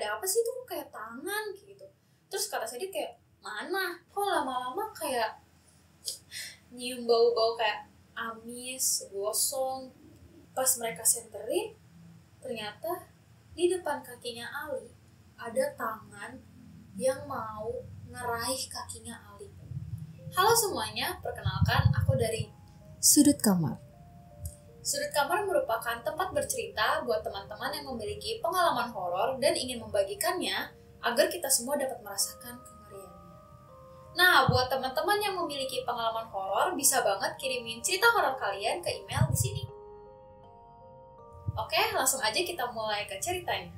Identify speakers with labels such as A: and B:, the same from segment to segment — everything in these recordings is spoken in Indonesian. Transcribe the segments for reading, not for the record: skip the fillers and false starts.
A: ada apa sih, itu kok kayak tangan gitu. Terus kata Sadit kayak, mana kok lama-lama kayak nyium bau-bau kayak amis, gosong. Pas mereka senterin, ternyata di depan kakinya Ali ada tangan yang mau ngeraih kakinya Ali. Halo semuanya, perkenalkan aku dari
B: Sudut Kamar.
A: Sudut Kamar merupakan tempat bercerita buat teman-teman yang memiliki pengalaman horor dan ingin membagikannya agar kita semua dapat merasakan kengeriannya. Nah, buat teman-teman yang memiliki pengalaman horor, bisa banget kirimin cerita horor kalian ke email di sini. Oke, langsung aja kita mulai ke ceritanya.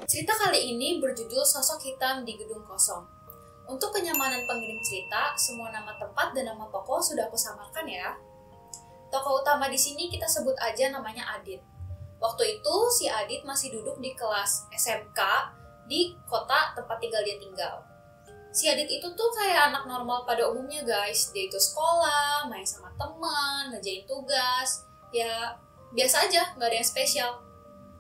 A: Cerita kali ini berjudul Sosok Hitam di Gedung Kosong. Untuk kenyamanan pengirim cerita, semua nama tempat dan nama tokoh sudah aku samarkan ya. Tokoh utama di sini kita sebut aja namanya Adit. Waktu itu si Adit masih duduk di kelas SMK di kota tempat dia tinggal. Si Adit itu tuh kayak anak normal pada umumnya guys. Dia itu sekolah, main sama teman, ngerjain tugas, ya biasa aja, nggak ada yang spesial.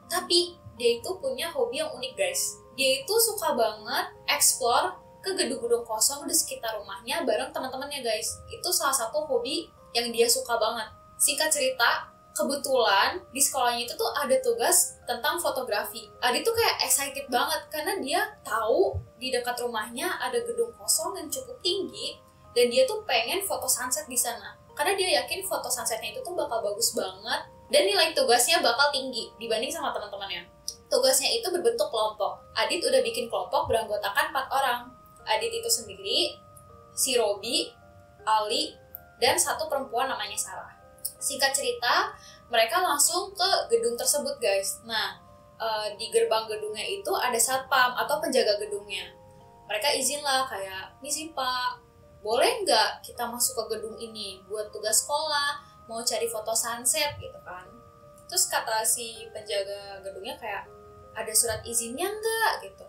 A: Tapi dia itu punya hobi yang unik guys. Dia itu suka banget explore ke gedung-gedung kosong di sekitar rumahnya bareng teman-temannya guys. Itu salah satu hobi yang dia suka banget. Singkat cerita, kebetulan di sekolahnya itu tuh ada tugas tentang fotografi. Adi tuh kayak excited banget karena dia tahu di dekat rumahnya ada gedung kosong yang cukup tinggi dan dia tuh pengen foto sunset di sana. Karena dia yakin foto sunsetnya itu tuh bakal bagus banget dan nilai tugasnya bakal tinggi dibanding sama teman-temannya. Tugasnya itu berbentuk kelompok. Adit udah bikin kelompok beranggotakan 4 orang. Adit itu sendiri, si Robi, Ali, dan satu perempuan namanya Sarah. Singkat cerita, mereka langsung ke gedung tersebut guys. Nah, di gerbang gedungnya itu ada satpam atau penjaga gedungnya. Mereka izin lah kayak, misi Pak, boleh nggak kita masuk ke gedung ini buat tugas sekolah, mau cari foto sunset gitu kan. Terus kata si penjaga gedungnya kayak, ada surat izinnya nggak gitu.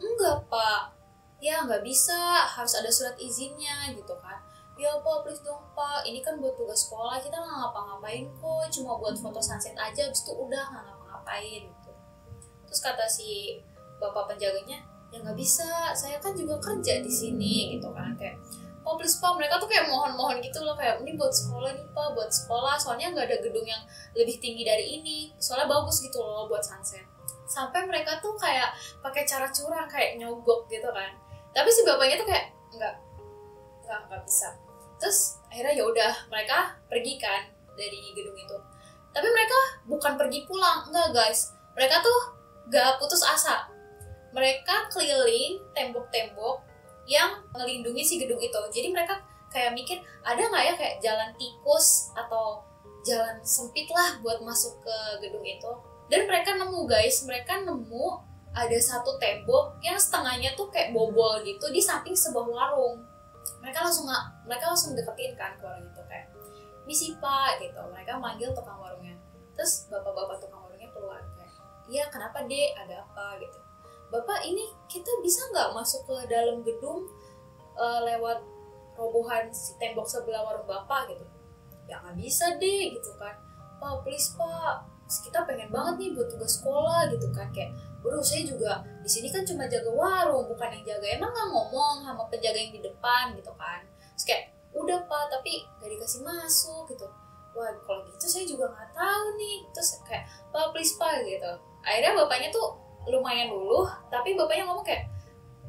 A: Enggak Pak, ya nggak bisa, harus ada surat izinnya gitu kan. Ya Pak, please dong Pak, ini kan buat tugas sekolah, kita nggak ngapa-ngapain kok, cuma buat foto sunset aja, abis itu udah nggak ngapa-ngapain gitu. Terus kata si bapak penjaganya, ya nggak bisa, saya kan juga kerja di sini gitu kan. Kayak, oh please Pak, mereka tuh kayak mohon-mohon gitu loh, kayak ini buat sekolah nih Pak, buat sekolah, soalnya nggak ada gedung yang lebih tinggi dari ini, soalnya bagus gitu loh buat sunset. Sampai mereka tuh kayak pakai cara curang, kayak nyogok gitu kan. Tapi si bapaknya tuh kayak nggak bisa. Terus akhirnya ya udah mereka pergi kan dari gedung itu. Tapi mereka bukan pergi pulang, enggak guys. Mereka tuh gak putus asa. Mereka keliling tembok-tembok yang melindungi si gedung itu. Jadi mereka kayak mikir, ada nggak ya kayak jalan tikus atau jalan sempit lah buat masuk ke gedung itu. Dan mereka nemu guys, mereka nemu ada satu tembok yang setengahnya tuh kayak bobol gitu di samping sebuah warung. Mereka langsung deketin kan ke orang itu kayak, misi Pak gitu. Mereka manggil tukang warungnya. Terus bapak-bapak tukang warungnya keluar kayak, iya kenapa dek, ada apa gitu. Bapak, ini kita bisa nggak masuk ke dalam gedung lewat robohan si tembok sebelah warung bapak gitu. Ya nggak bisa deh gitu kan. Pak please Pak, kita pengen banget nih buat tugas sekolah gitu kan. Kayak, bro saya juga di sini kan cuma jaga warung, bukan yang jaga. Emang nggak ngomong sama penjaga yang di depan gitu kan. Terus kayak, udah Pak, tapi gak dikasih masuk gitu. Wah kalau gitu saya juga nggak tahu nih. Terus kayak, Pak please Pak gitu. Akhirnya bapaknya tuh lumayan dulu, tapi bapaknya ngomong kayak,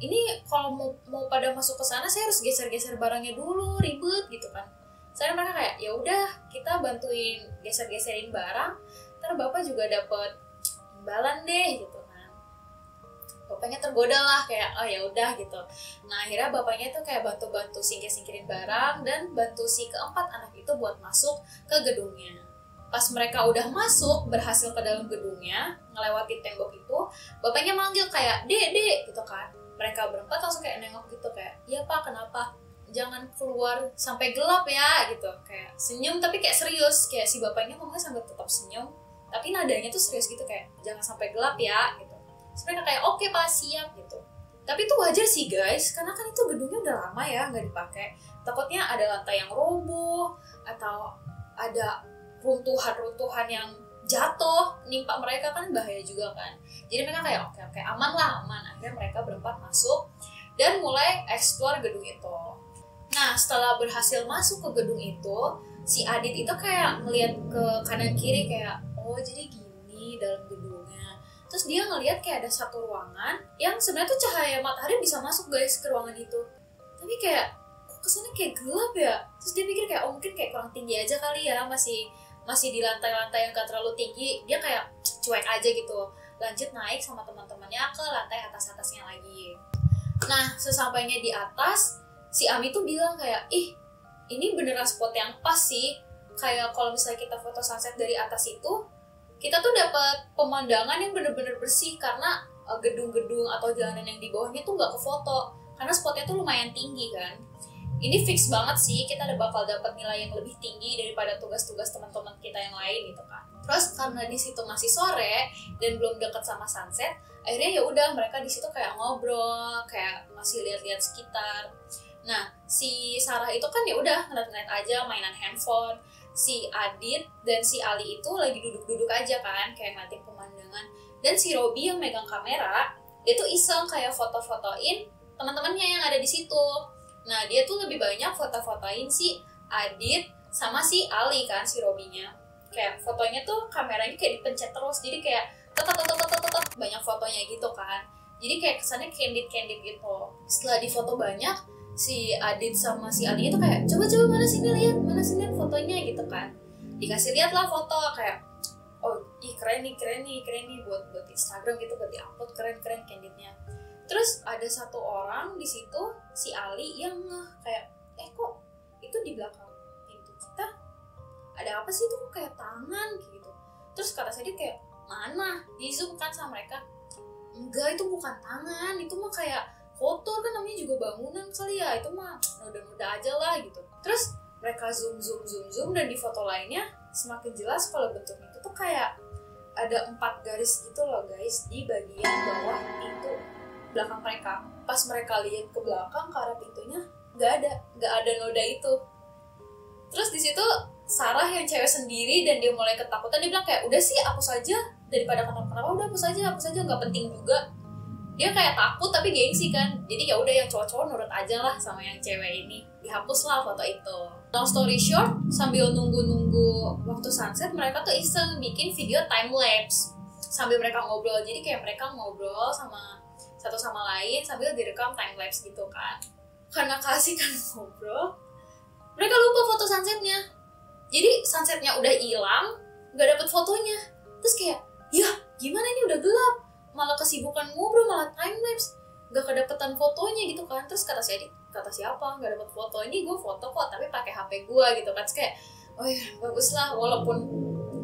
A: ini kalau mau pada masuk ke sana saya harus geser-geser barangnya dulu, ribet gitu kan. Saya mereka kayak, ya udah kita bantuin geser-geserin barang, ntar bapak juga dapat imbalan deh gitu kan. Bapaknya tergoda lah kayak, oh ya udah gitu. Nah akhirnya bapaknya tuh kayak bantu-bantu singkirin barang dan bantu si keempat anak itu buat masuk ke gedungnya. Pas mereka udah masuk, berhasil ke dalam gedungnya, ngelewati tembok itu, bapaknya manggil kayak, dek gitu kan. Mereka berempat langsung kayak nengok gitu kayak, iya Pak kenapa? Jangan keluar sampai gelap ya gitu. Kayak senyum tapi kayak serius, kayak si bapaknya ngomongnya sambil tetap senyum, tapi nadanya tuh serius gitu kayak, jangan sampai gelap ya gitu. Terus mereka kayak, oke Pak siap gitu. Tapi itu wajar sih guys, karena kan itu gedungnya udah lama ya nggak dipakai. Takutnya ada lantai yang roboh atau ada runtuhan-runtuhan yang jatuh nimpa mereka, kan bahaya juga kan. Jadi mereka kayak oke, aman lah, aman. Akhirnya mereka berempat masuk dan mulai explore gedung itu. Nah, setelah berhasil masuk ke gedung itu, si Adit itu kayak ngeliat ke kanan kiri kayak, oh jadi gini dalam gedungnya. Terus dia ngeliat kayak ada satu ruangan yang sebenarnya tuh cahaya matahari bisa masuk guys ke ruangan itu. Tapi kayak kok kesannya kayak gelap ya. Terus dia pikir kayak mungkin kayak kurang tinggi aja kali ya, masih di lantai-lantai yang gak terlalu tinggi. Dia kayak cuek aja gitu. Lanjut naik sama teman-temannya ke lantai atas-atasnya lagi. Nah, sesampainya di atas, si Ami tuh bilang kayak, ih ini beneran spot yang pas sih. Kayak kalau misalnya kita foto sunset dari atas itu, kita tuh dapat pemandangan yang bener-bener bersih karena gedung-gedung atau jalanan yang di bawahnya tuh nggak kefoto karena spotnya tuh lumayan tinggi kan. Ini fix banget sih kita bakal dapat nilai yang lebih tinggi daripada tugas-tugas teman-teman kita yang lain gitu kan. Terus karena di situ masih sore dan belum dekat sama sunset, akhirnya ya udah mereka di situ kayak ngobrol, kayak masih lihat-lihat sekitar. Nah, si Sarah itu kan ya udah ngeliat-ngeliat aja mainan handphone. Si Adit dan si Ali itu lagi duduk-duduk aja kan, kayak ngeliatin pemandangan. Dan si Robby yang megang kamera, dia tuh iseng kayak foto-fotoin teman-temannya yang ada di situ. Nah, dia tuh lebih banyak foto-fotoin si Adit sama si Ali kan, si Robby-nya. Kayak fotonya tuh kameranya kayak dipencet terus, jadi kayak tetep banyak fotonya gitu kan. Jadi kayak kesannya candid gitu. Setelah difoto banyak, si Adit sama si Ali itu kayak coba mana sini lihat fotonya gitu kan. Dikasih lihat lah foto kayak, oh ih keren nih buat Instagram gitu, buat diupload, keren candidnya. Terus ada satu orang di situ, si Ali yang kayak, kok itu di belakang pintu kita ada apa sih, itu kok kayak tangan gitu. Terus kata saya dia kayak, mana? Di zoom kan sama mereka, enggak itu bukan tangan, itu mah kayak kotor kan, namanya juga bangunan kali ya, itu mah noda-noda aja lah gitu. Terus mereka zoom dan di foto lainnya semakin jelas kalau bentuknya itu tuh kayak ada 4 garis gitu loh guys di bagian bawah pintu belakang mereka. Pas mereka lihat ke belakang ke arah pintunya nggak ada noda itu. Terus di situ Sarah yang cewek sendiri dan dia mulai ketakutan, dia bilang kayak udah sih hapus aja, daripada kenapa udah hapus aja nggak penting juga. Dia kayak takut tapi gengsi kan, jadi ya udah yang cowok-cowok nurut aja lah sama yang cewek ini, dihapus lah foto itu. Long story short, sambil nunggu waktu sunset, mereka tuh iseng bikin video time lapse sambil mereka ngobrol. Jadi kayak mereka ngobrol sama satu sama lain sambil direkam time lapse gitu kan. Karena keasikan ngobrol, mereka lupa foto sunsetnya. Jadi sunsetnya udah hilang, nggak dapet fotonya. Terus kayak, ya gimana ini udah gelap, malah kesibukan ngobrol, malah timelapse, gak kedapetan fotonya gitu kan. Terus kata siapa nggak dapet foto, ini gue foto kok tapi pakai HP gue gitu kan. Terus kayak, oh ya bagus lah, walaupun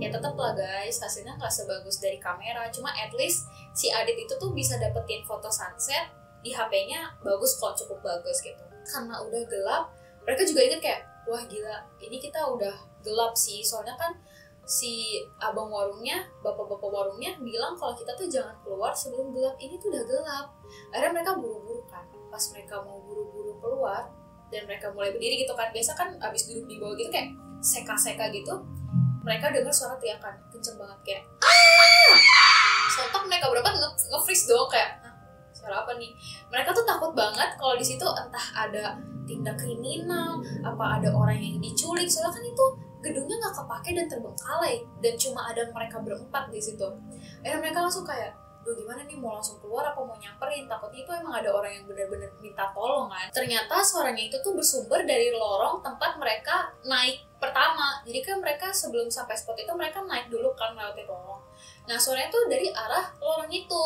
A: ya tetep lah guys hasilnya nggak sebagus dari kamera, cuma at least si Adit itu tuh bisa dapetin foto sunset di HP-nya bagus kok, cukup bagus gitu. Karena udah gelap, mereka juga ingat kayak, wah gila ini kita udah gelap sih, soalnya kan si abang warungnya, bapak-bapak warungnya bilang kalau kita tuh jangan keluar sebelum gelap. Ini tuh udah gelap. Akhirnya mereka buru-buru kan. Pas mereka mau buru-buru keluar dan mereka mulai berdiri gitu kan. Biasa kan abis duduk di bawah gitu kayak seka-seka gitu. Mereka dengar suara teriakan kenceng banget kayak ah! Sontak mereka berapa nge-freeze dong kayak, suara apa nih? Mereka tuh takut banget kalau di situ entah ada tindak kriminal, apa ada orang yang diculik. Soalnya kan itu gedungnya nggak kepake dan terbengkalai dan cuma ada mereka berempat di situ. Mereka langsung kayak, duh gimana nih, mau langsung keluar apa mau nyamperin? Takutnya itu emang ada orang yang benar-benar minta tolong kan. Ternyata suaranya itu tuh bersumber dari lorong tempat mereka naik pertama. Jadi kan mereka sebelum sampai spot itu mereka naik dulu kan lewati lorong. Nah suaranya tuh dari arah lorong itu.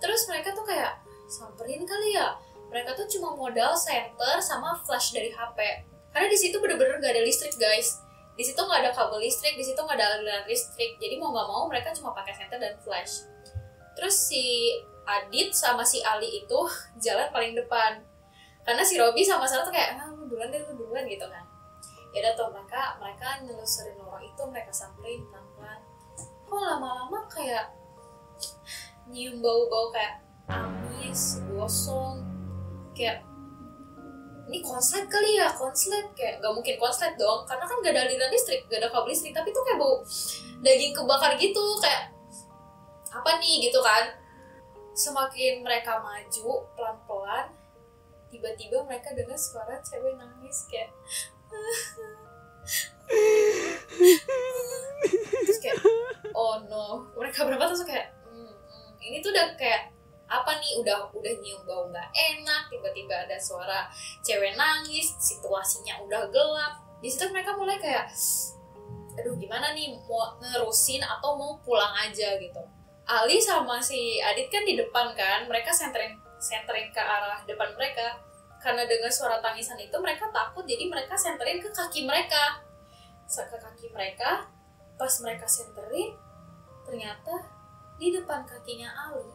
A: Terus mereka tuh kayak, samperin kali ya. Mereka tuh cuma modal senter sama flash dari HP. Karena di situ bener-bener gak ada listrik guys. Di situ nggak ada kabel listrik, di situ nggak ada aliran listrik. Jadi mau nggak mau mereka cuma pakai senter dan flash. Terus si Adit sama si Ali itu jalan paling depan. Karena si Robby sama Sarah tuh kayak, lu duluan gitu kan. Ya udah tuh mereka nelusurin lorong itu, mereka samperin pelan-pelan. Kok lama-lama kayak nyium bau-bau kayak Ami nangis gosong, kayak ini konslet kali ya, konslet, kayak gak mungkin konslet dong karena kan gak ada aliran listrik, gak ada kabel listrik, tapi tuh kayak bau daging kebakar gitu, kayak apa nih gitu kan. Semakin mereka maju pelan-pelan, tiba-tiba mereka dengar suara cewek nangis kayak terus kayak oh no, mereka berempat terus kayak ini tuh udah kayak apa nih, udah nyium bau nggak enak, tiba-tiba ada suara cewek nangis, situasinya udah gelap. Di situ mereka mulai kayak aduh gimana nih, mau nerusin atau mau pulang aja gitu. Ali sama si Adit kan di depan kan, mereka senterin ke arah depan mereka. Karena dengar suara tangisan itu mereka takut, jadi mereka senterin ke kaki mereka. Ke kaki mereka, pas mereka senterin, ternyata di depan kakinya Ali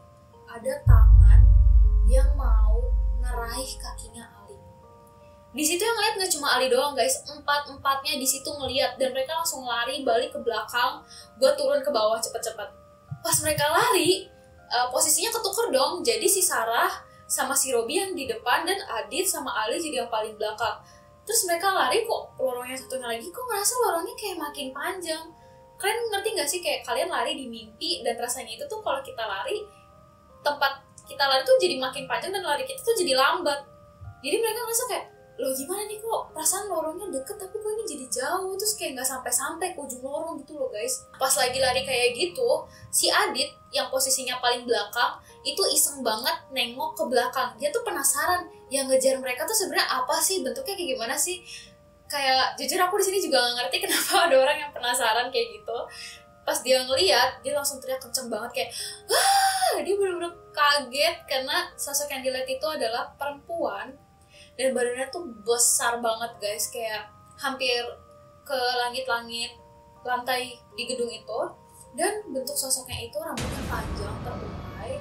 A: ada tangan yang mau ngeraih kakinya Ali. Di situ yang ngeliat nggak cuma Ali doang guys, empatnya di situ ngeliat, dan mereka langsung lari balik ke belakang. Gue turun ke bawah cepet-cepet. Pas mereka lari, posisinya ketuker dong. Jadi si Sarah sama si Robi yang di depan dan Adit sama Ali jadi yang paling belakang. Terus mereka lari kok lorongnya satunya lagi kok ngerasa lorongnya kayak makin panjang. Kalian ngerti gak sih kayak kalian lari di mimpi dan rasanya itu tuh kalau kita lari, tempat kita lari tuh jadi makin panjang dan lari kita tuh jadi lambat. Jadi mereka ngerasa kayak, loh gimana nih kok perasaan lorongnya deket tapi kok ini jadi jauh, terus kayak nggak sampai ke ujung lorong gitu loh guys. Pas lagi lari kayak gitu, si Adit yang posisinya paling belakang itu iseng banget nengok ke belakang. Dia tuh penasaran yang ngejar mereka tuh sebenarnya apa sih, bentuknya kayak gimana sih. Kayak jujur aku di sini juga nggak ngerti kenapa ada orang yang penasaran kayak gitu. Pas dia ngeliat, dia langsung teriak kenceng banget kayak wah, dia bener-bener kaget karena sosok yang dilihat itu adalah perempuan. Dan badannya tuh besar banget guys, kayak hampir ke langit-langit lantai di gedung itu. Dan bentuk sosoknya itu rambutnya panjang, terurai.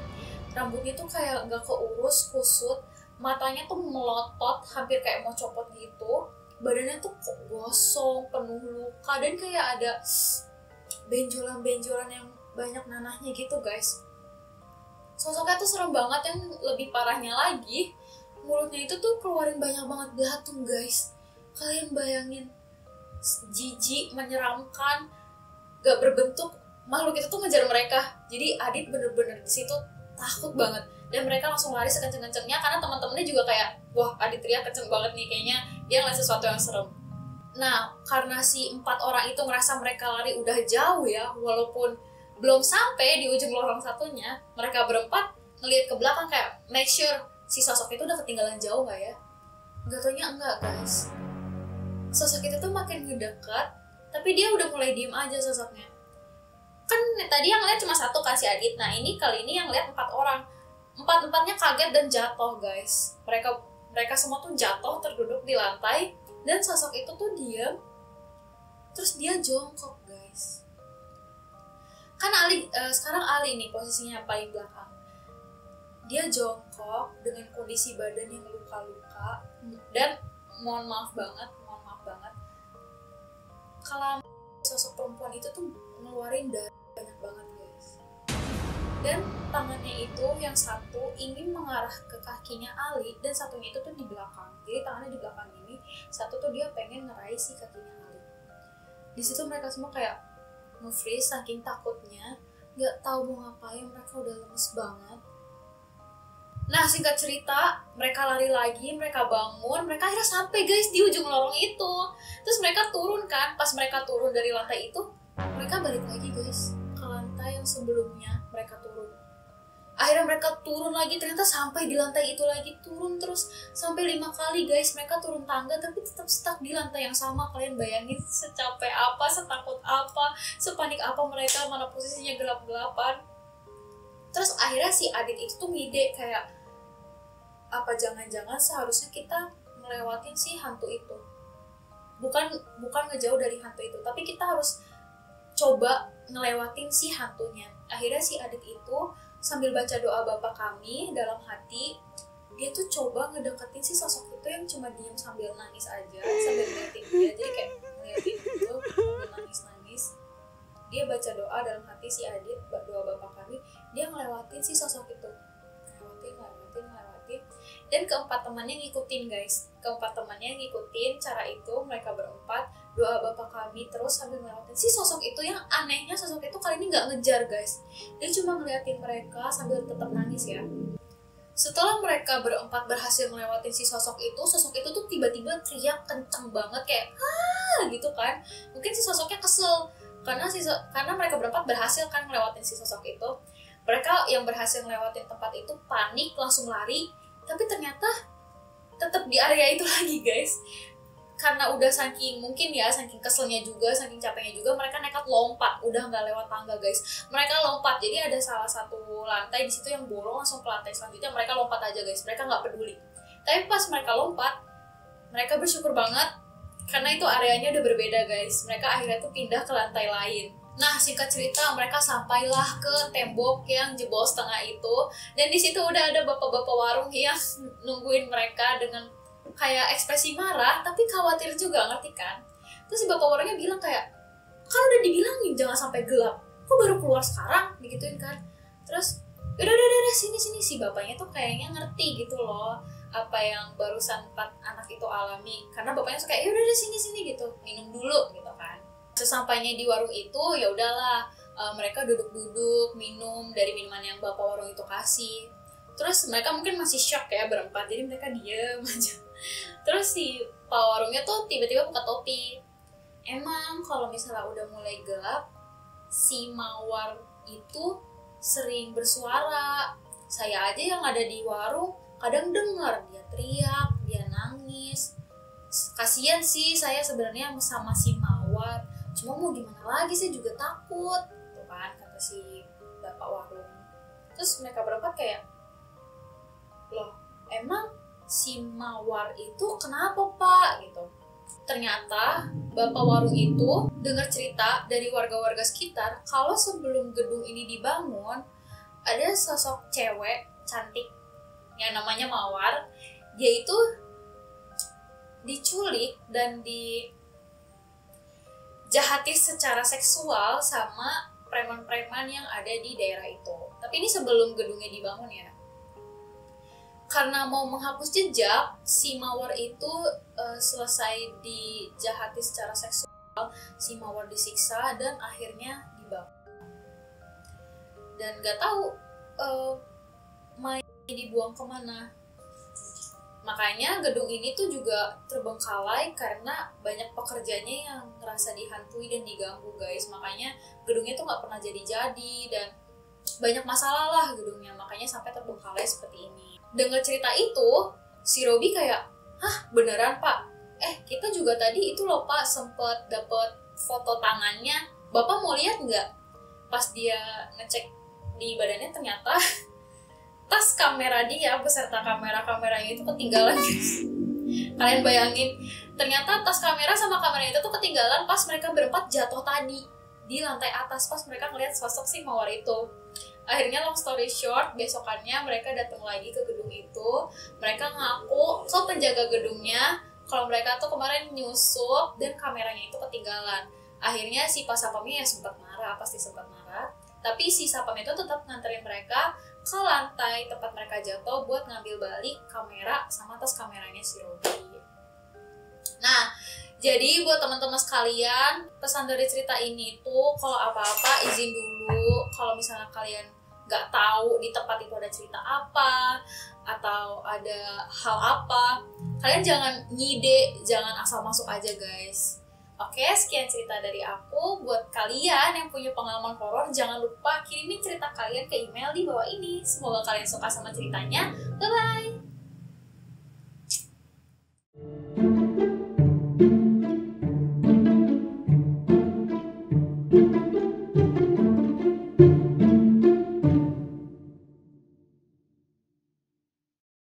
A: Rambutnya tuh kayak gak keurus, kusut. Matanya tuh melotot, hampir kayak mau copot gitu. Badannya tuh gosong, penuh luka. Dan kayak ada benjolan-benjolan yang banyak nanahnya gitu guys. Sosoknya tuh serem banget. Yang lebih parahnya lagi, mulutnya itu tuh keluarin banyak banget belatung guys. Kalian bayangin, jijik, menyeramkan, gak berbentuk. Makhluk itu tuh ngejar mereka. Jadi Adit bener-bener di situ takut banget. Dan mereka langsung lari sekenceng-kencengnya karena teman-temannya juga kayak, wah Adit teriak kenceng banget nih, kayaknya dia ngeliat sesuatu yang serem. Nah, karena si 4 orang itu ngerasa mereka lari udah jauh ya, walaupun belum sampai di ujung lorong satunya, mereka berempat ngeliat ke belakang kayak make sure si sosok itu udah ketinggalan jauh gak ya? Gak taunya enggak guys. Sosok itu tuh makin ngedekat, tapi dia udah mulai diem aja sosoknya. Kan tadi yang lihat cuma satu kan si Adit. Nah ini kali ini yang lihat 4 orang. 4-4-nya kaget dan jatuh guys. Mereka semua tuh jatuh terduduk di lantai. Dan sosok itu tuh diam. Terus dia jongkok guys. Kan sekarang Ali nih posisinya paling belakang. Dia jongkok dengan kondisi badan yang luka-luka. Dan mohon maaf banget, kalau sosok perempuan itu tuh ngeluarin darah banyak banget guys. Dan tangannya itu yang satu ingin mengarah ke kakinya Ali, dan satunya itu tuh di belakang. Jadi tangannya di belakang ini, satu tuh dia pengen ngeraih si kakinya Ali. Di situ mereka semua kayak nge-freeze saking takutnya, nggak tahu mau ngapain, mereka udah lemes banget. Nah singkat cerita, mereka lari lagi, mereka bangun, mereka akhirnya sampai guys di ujung lorong itu. Terus mereka turun kan, pas mereka turun dari lantai itu, mereka balik lagi guys ke lantai yang sebelumnya mereka turun. Akhirnya mereka turun lagi, ternyata sampai di lantai itu lagi, turun terus sampai 5 kali guys. Mereka turun tangga tapi tetap stuck di lantai yang sama. Kalian bayangin secapek apa, setakut apa, sepanik apa mereka, mana posisinya gelap-gelapan. Terus akhirnya si Adit itu tuh ngide kayak, apa jangan-jangan seharusnya kita ngelewatin si hantu itu. Bukan ngejauh dari hantu itu, tapi kita harus coba ngelewatin si hantunya. Akhirnya si Adit itu sambil baca doa Bapa Kami dalam hati, dia tuh coba ngedeketin si sosok itu yang cuma diem sambil nangis aja, sambil ngeliatin dia. Jadi kayak ngeliatin gitu, sambil nangis-nangis. Dia baca doa dalam hati si Adit, doa Bapa Kami, dia ngelewatin si sosok itu. Ngelewatin. Dan keempat temannya ngikutin guys. Keempat temannya ngikutin cara itu, mereka berempat doa Bapak kami terus sambil ngelewatin si sosok itu. Yang anehnya sosok itu kali ini nggak ngejar guys, dia cuma ngeliatin mereka sambil tetap nangis ya. Setelah mereka berempat berhasil ngelewatin si sosok itu tuh tiba-tiba teriak kenceng banget kayak gitu kan. Mungkin si sosoknya kesel karena mereka berempat berhasil kan ngelewatin si sosok itu. Mereka yang berhasil ngelewatin tempat itu panik langsung lari, tapi ternyata tetap di area itu lagi guys. Karena udah saking keselnya juga, saking capeknya juga, mereka nekat lompat, udah nggak lewat tangga guys, mereka lompat. Jadi ada salah satu lantai di situ yang bolong langsung ke lantai selanjutnya, mereka lompat aja guys, mereka nggak peduli. Tapi pas mereka lompat, mereka bersyukur banget karena itu areanya udah berbeda guys. Mereka akhirnya tuh pindah ke lantai lain. Nah, singkat cerita mereka sampailah ke tembok yang jebol setengah itu, dan di situ udah ada bapak-bapak warung yang nungguin mereka dengan kayak ekspresi marah tapi khawatir juga, ngerti kan? Terus si bapak warungnya bilang kayak, kan udah dibilangin jangan sampai gelap, kok baru keluar sekarang, digituin kan. Terus udah sini si bapaknya tuh kayaknya ngerti gitu loh apa yang barusan 4 anak itu alami, karena bapaknya suka ya udah sini gitu, minum dulu gitu kan. Sesampainya di warung itu ya udahlah, mereka duduk-duduk minum dari minuman yang bapak warung itu kasih. Terus mereka mungkin masih shock ya berempat, jadi mereka diem aja. Terus si pak warungnya tuh tiba-tiba buka topi. Emang kalau misalnya udah mulai gelap, si mawar itu sering bersuara. Saya aja yang ada di warung kadang dengar dia teriak, dia nangis. Kasian sih saya sebenarnya sama si mawar, cuma mau gimana lagi sih, juga takut tuh kan, kata si bapak warung. Terus mereka berempat kayak, loh emang si mawar itu kenapa pak gitu. Ternyata bapak warung itu dengar cerita dari warga-warga sekitar kalau sebelum gedung ini dibangun ada sosok cewek cantik yang namanya Mawar. Dia itu diculik dan dijahati secara seksual sama preman-preman yang ada di daerah itu. Tapi ini sebelum gedungnya dibangun ya. Karena mau menghapus jejak, si Mawar itu selesai dijahati secara seksual, si Mawar disiksa dan akhirnya dibakar. Dan gak tahu dibuang kemana. Makanya gedung ini tuh juga terbengkalai karena banyak pekerjanya yang ngerasa dihantui dan diganggu guys. Makanya gedungnya tuh nggak pernah jadi-jadi dan banyak masalah lah gedungnya, makanya sampai terbengkalai seperti ini. Dengar cerita itu, si Robi kayak, hah beneran pak? Kita juga tadi itu loh pak sempet dapet foto tangannya, bapak mau lihat nggak? Pas dia ngecek di badannya ternyata tas kamera dia beserta kameranya itu ketinggalan guys. Kalian bayangin, ternyata tas kamera sama kamera itu tuh ketinggalan pas mereka berempat jatuh tadi di lantai atas pas mereka ngeliat sosok si Mawar itu. Akhirnya long story short, besokannya mereka datang lagi ke gedung itu. Mereka ngaku ke penjaga gedungnya kalau mereka tuh kemarin nyusup dan kameranya itu ketinggalan. Akhirnya si pas satpamnya ya sempat marah, pasti sempat marah. Tapi si satpam itu tetap nganterin mereka ke lantai tempat mereka jatuh buat ngambil balik kamera sama tas kameranya si Robi. Nah, jadi buat teman-teman sekalian, pesan dari cerita ini tuh kalau apa-apa izin dulu. Kalau misalnya kalian nggak tahu di tempat itu ada cerita apa atau ada hal apa, kalian jangan ngide, jangan asal masuk aja guys. Oke, sekian cerita dari aku. Buat kalian yang punya pengalaman horor, jangan lupa kirimin cerita kalian ke email di bawah ini. Semoga kalian suka sama ceritanya. Bye-bye!